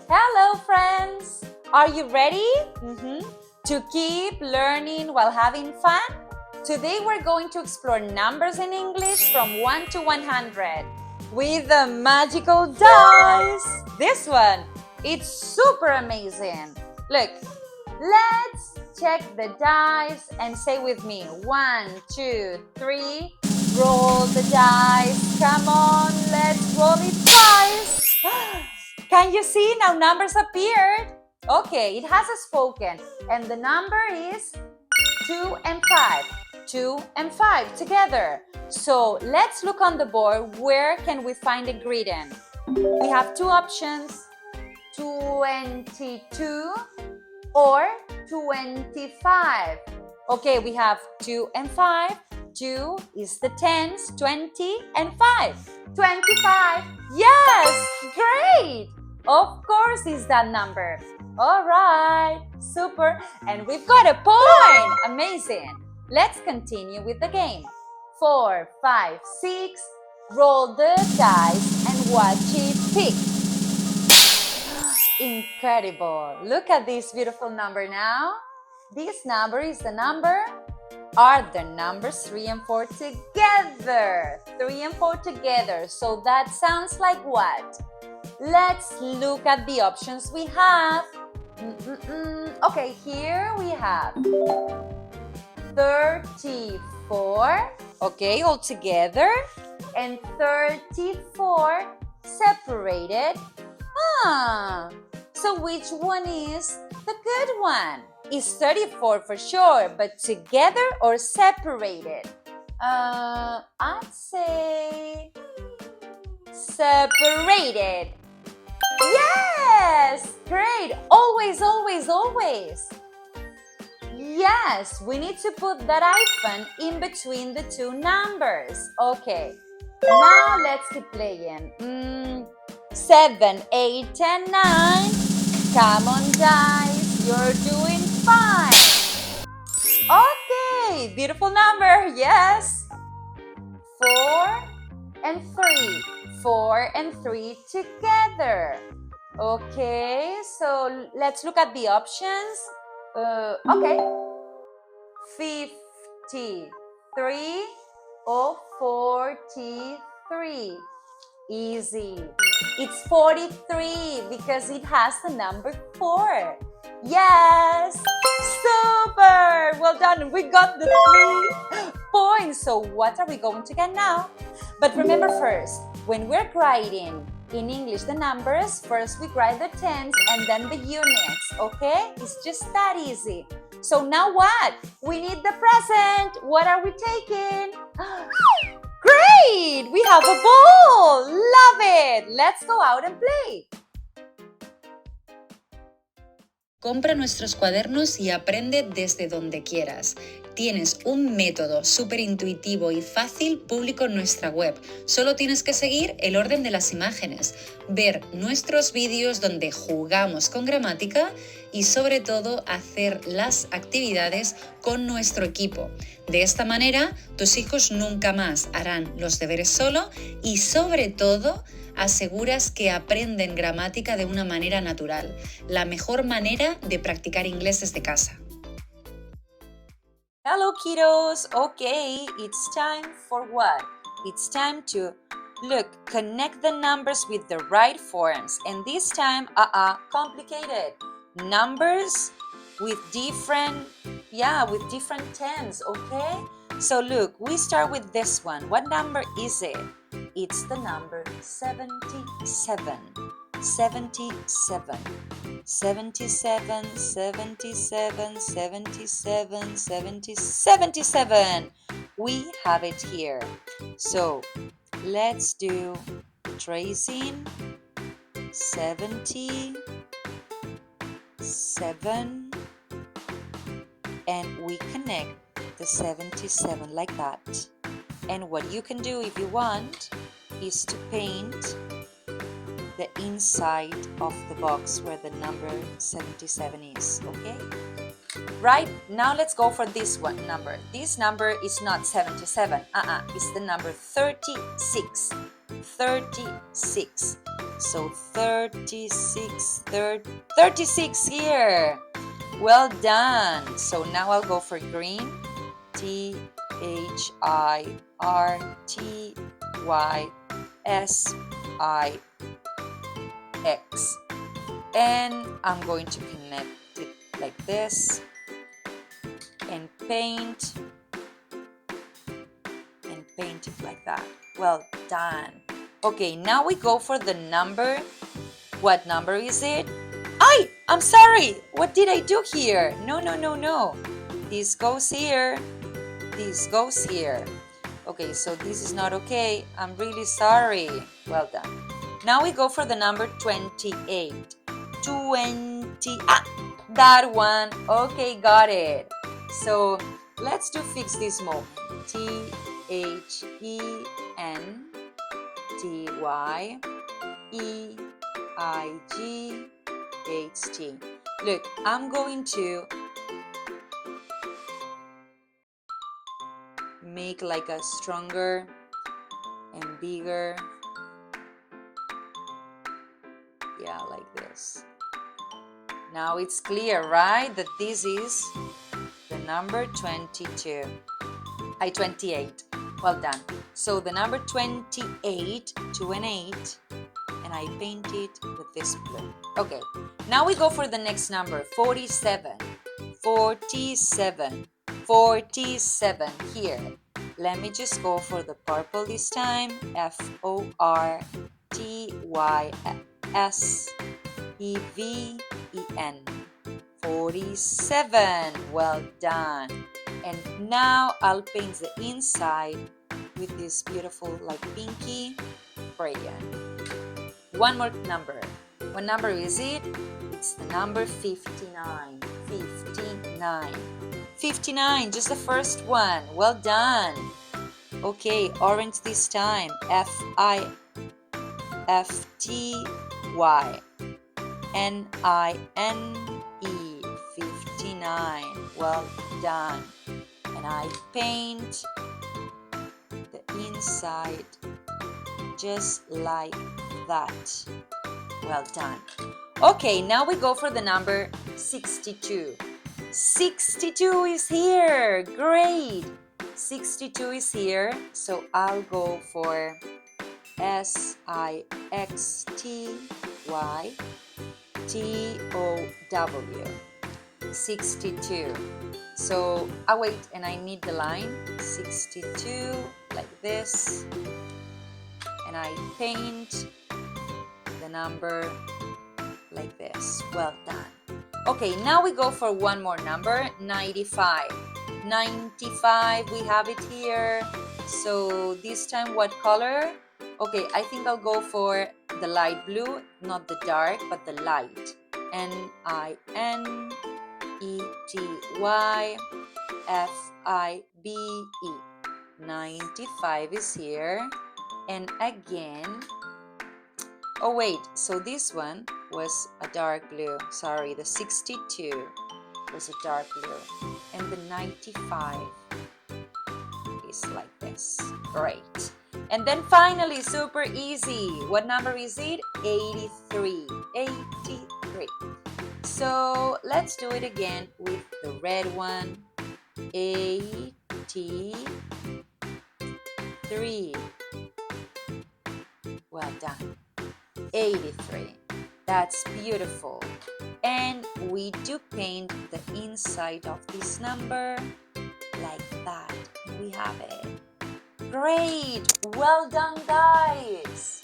Hello, friends! Are you ready? To keep learning while having fun? Today we're going to explore numbers in English from 1 to 100 with the magical dice. This one, it's super amazing. Look, let's check the dice and say with me, 1, 2, 3. Roll the dice. Come on, let's roll it twice. Can you see now numbers appeared? Okay, it has spoken and the number is 2 and 5. 2 and 5 together. So let's look on the board. Where can we find a gradient? We have two options, 22 or 25. Okay, we have 2 and 5. 2 is the tens, 20 and 5. 25. Yes, great. Of course is that number. All right, super. And we've got a point. Amazing. Let's continue with the game. 4, 5, 6. Roll the dice and watch it pick. Incredible. Look at this beautiful number now. This number is the number. Are the numbers 3 and 4 together? 3 and 4 together. So that sounds like what? Let's look at the options we have. Okay, here we have 34. Okay, all together. And 34 separated. So which one is the good one? Is 34 for sure, but together or separated? I'd say separated. Yes, great. Always, always, always. Yes, we need to put that hyphen in between the two numbers. Okay, now let's keep playing. 7, 8, and 9. Come on, guys, you're doing fine. Okay, beautiful number, yes. 4 and 3. 4 and 3 together. Okay, so let's look at the options. Okay. 53 or 43. Easy. It's 43 because it has the number 4. Yes! Super! Well done. We got the 3 points. So what are we going to get now? But remember first, when we're grading in English the numbers, first we grade the tens and then the units, okay? It's just that easy. So now what? We need the present. What are we taking? Great! We have a ball! Love it! Let's go out and play. Compra nuestros cuadernos y aprende desde donde quieras. Tienes un método súper intuitivo y fácil público en nuestra web. Solo tienes que seguir el orden de las imágenes, ver nuestros vídeos donde jugamos con gramática y sobre todo hacer las actividades con nuestro equipo. De esta manera, tus hijos nunca más harán los deberes solo y sobre todo aseguras que aprenden gramática de una manera natural, la mejor manera de practicar inglés desde casa. Hello, kiddos. Okay, it's time for what? It's time to connect the numbers with the right forms. And this time, complicated. Numbers with different tens, okay? So look, we start with this one. What number is it? It's the number 77. 77. 77, 77, 77, 77. We have it here. So let's do tracing. 77, and we connect the 77 like that. And what you can do if you want is to paint the inside of the box where the number 77 is, okay? Right, now let's go for this one number. This number is not 77, it's the number 36. 36. So 36 here. Well done. So now I'll go for green. THIRTYSIX. And I'm going to connect it like this and paint it like that. Well done. Okay, now we go for the number. What number is it? I'm sorry. What did I do here? No. This goes here. This goes here. Okay, so this is not okay. I'm really sorry. Well done. Now we go for the number 28. 20. That one. Okay, got it. So let's fix this moment. THENTYEIGHT. Look, I'm going to make like a stronger and bigger. Yeah, like this. Now it's clear, right? That this is the number 28. Well done. So the number 28, 2 and 8, and I paint it with this blue. Okay, now we go for the next number, 47. 47 here. Let me just go for the purple this time. FORTYSEVEN. 47. Well done. And now I'll paint the inside with this beautiful like pinky crayon. One more number. What number is it? It's the number 59. 59, just the first one. Well done. Okay, orange this time. FIFTYNINE. 59. Well done. And I paint the inside just like that. Well done. Okay, now we go for the number 62. 62 is here. Great. 62 is here. So I'll go for SIXTYTOW. 62. So wait, and I need the line 62 like this, and I paint the number like this. Well done. Okay, now we go for one more number, 95. 95, we have it here. So this time what color? Okay, I think I'll go for the light blue, not the dark, but the light. NINETYFIBE. 95 is here. And again, oh wait, so this one was a dark blue. Sorry, the 62 was a dark blue. And the 95 is like this. Great. And then finally, super easy. What number is it? 83. 83. So let's do it again with the red one. 83. Well done. 83. That's beautiful. And we do paint the inside of this number like that. We have it. Great! Well done, guys!